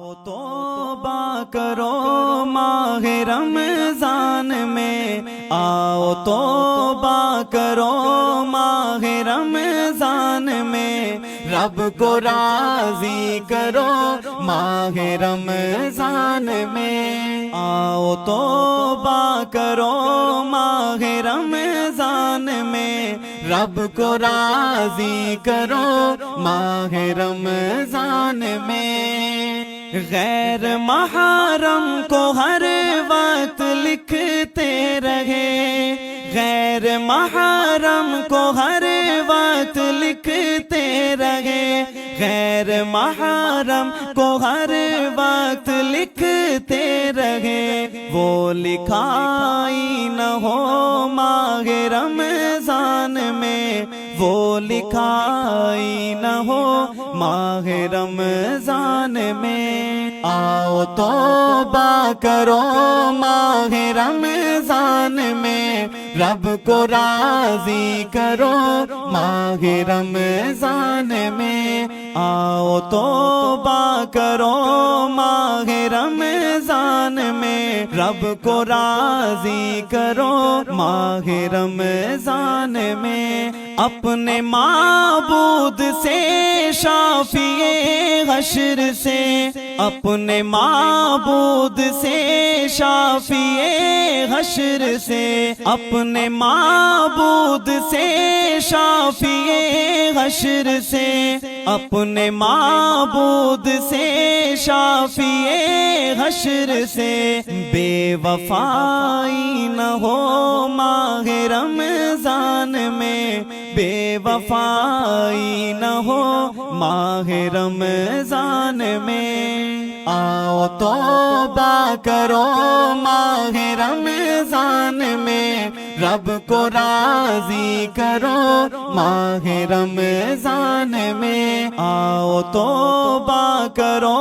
آؤ توبہ کرو ماہ رمضان میں، آؤ توبہ کرو ماہ رمضان میں، رب کو راضی کرو ماہ رمضان میں، آؤ توبہ کرو ماہ رمضان میں، رب کو راضی کرو ماہ رمضان میں۔ غیر محرم کو ہر وقت لکھتے رہے، غیر محرم کو ہر وقت لکھتے رہے، غیر محرم کو ہر وقت لکھتے رہے، وہ لکھائی نہ ہو ماہ رمضان میں، وہ لکھائی نہ ہو ماہ رمضان میں۔ آؤ توبہ کرو ماہ رمضان میں، رب کو راضی کرو ماہ رمضان میں، آؤ توبہ کرو ماہ رمضان میں، رب کو راضی کرو ماہ رمضان میں۔ اپنے معبود سے شافی حشر سے، اپنے معبود سے شافی حشر سے، اپنے معبود سے شافی حشر سے، اپنے معبود سے شافی حشر سے، بے وفائی نہ ہو ماہ رمضان میں، بے وفائی نہ ہو ماہ رمضان میں۔ آؤ توبہ کرو ماہ رمضان میں، رب کو راضی کرو ماہ رمضان میں، آؤ توبہ کرو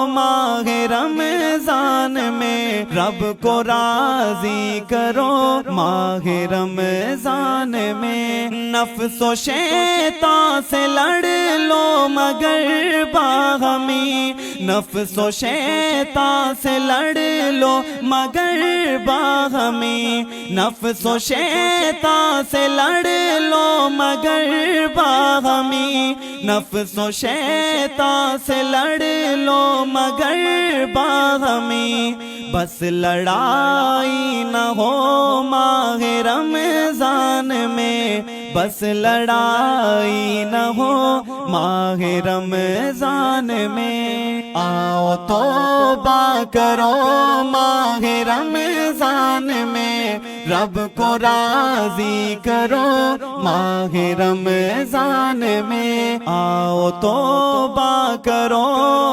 ماہ رمضان میں، رب کو راضی کرو ماہ رمضان میں۔ نفس و شیطان سے لڑ لو مگر باہمی، نفس و شیطان سے لڑ لو مگر باہمی، نفس و شیطان سے لڑ لو مگر باہمی، نفس و شیطان سے لڑ لو مگر باہمی، بس لڑائی نہ ہو ماہ رمضان میں، بس لڑائی نہ ہو ماہ رمضان میں۔ آؤ توبہ کرو ماہ رمضان میں، رب کو راضی کرو ماہ رمضان میں، آؤ توبہ کرو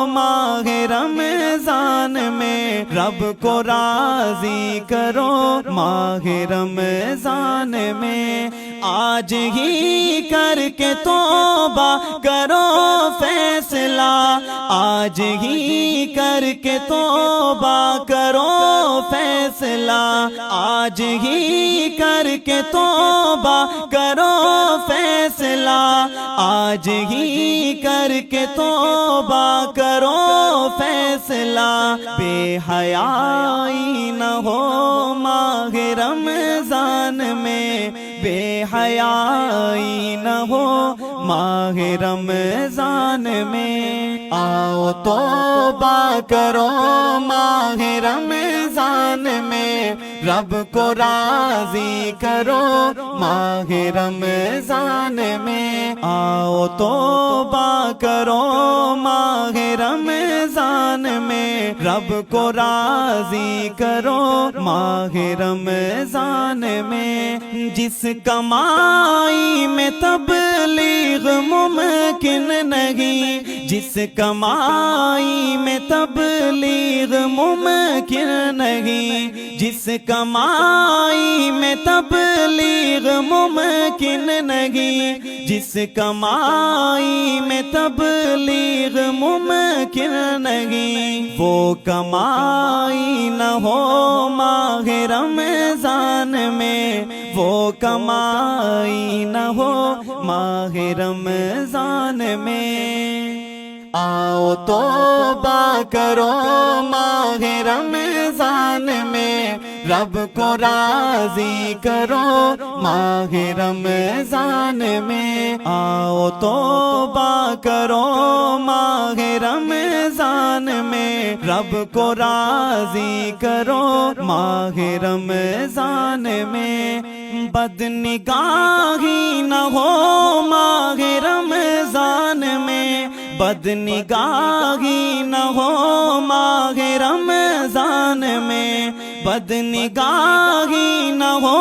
ماہ رمضان میں، رب کو راضی کرو ماہ رمضان میں۔ آج ہی کر کے توبہ کرو فیصلہ، آج ہی کر کے توبہ کرو فیصلہ، آج ہی کر کے توبہ کرو فیصلہ، آج ہی کر کے توبہ کرو فیصلہ، بے حیائی نہ ہو ماہ رمضان میں، بے حیائی نہ ہو ماہ رمضان میں۔ آؤ توبہ کرو ماہ رمضان میں، رب کو راضی کرو ماہ رمضان میں، آؤ توبہ کرو ماہ رمضان میں، رب کو راضی کرو ماہ رمضان میں۔ جس کمائی میں تبلیغ ممکن نہیں، جس کمائی میں تبلیغ ممکن نہیں، جس کمائی میں تبلیغ ممکن نہیں، جس کمائی میں تبلیغ ممکن نہیں، وہ کمائی نہ ہو ماہ رمضان میں، وہ کمائی نہ ہو ماہ رمضان میں۔ آؤ توبہ کرو ماہ رمضان میں، رب کو راضی کرو ماہ رمضان میں، آؤ توبہ کرو ماہ رمضان میں، رب کو راضی کرو ماہ رمضان میں، بد نگاہی نہ ہو ماہ رمضان میں، بد نگاہی نہ ہو ماہ رمضان میں، بد نگاہی نہ ہو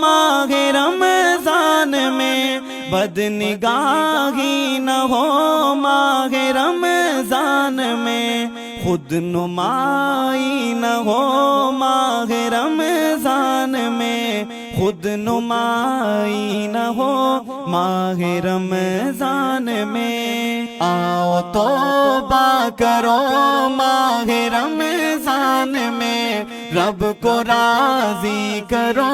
ماہ رمضان میں، بد نگاہی نہ ہو ماہ رمضان میں، خود نمائی نہ ہو ماہ رمضان میں، خود نمائی نہ ہو ماہ رمضان میں، آؤ توبہ کرو ماہ رمضان میں، رب کو راضی کرو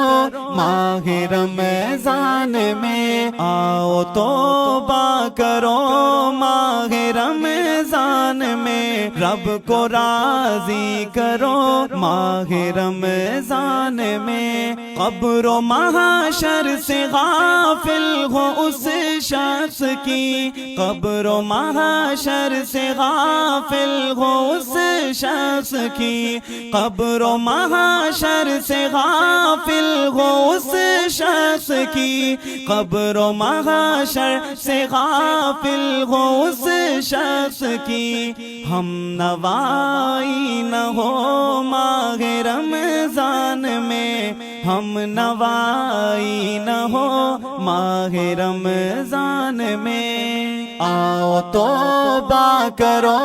ماہ رمضان میں، آؤ توبہ کرو ماہ رمضان میں، رب کو راضی کرو ماہ رمضان میں، قبر و محشر سے غافل ہو اس شخص کی، قبر و محشر سے غافل ہو اس شخص کی، قبر و محشر سے غافل ہو اس شخص کی، قبر و محشر سے غافل ہو اس شخص کی، ہم نوائی نہ ہو ماہ رمضان میں، ہم نوائی نہ ہو ماہ رمضان میں، آؤ توبہ کرو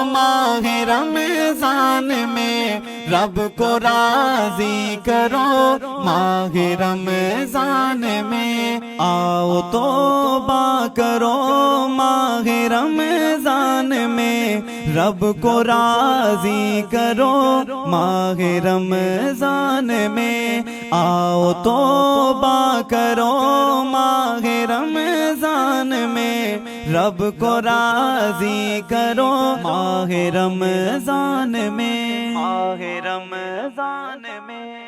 ماہ رمضان میں، رب کو راضی کرو ماہ رمضان میں، آؤ توبہ کرو ماہ رمضان میں، رب کو راضی کرو ماہ رمضان میں، آؤ توبہ کرو ماہ رمضان میں، رب کو راضی کرو ماہ رمضان میں، ماہ رمضان میں۔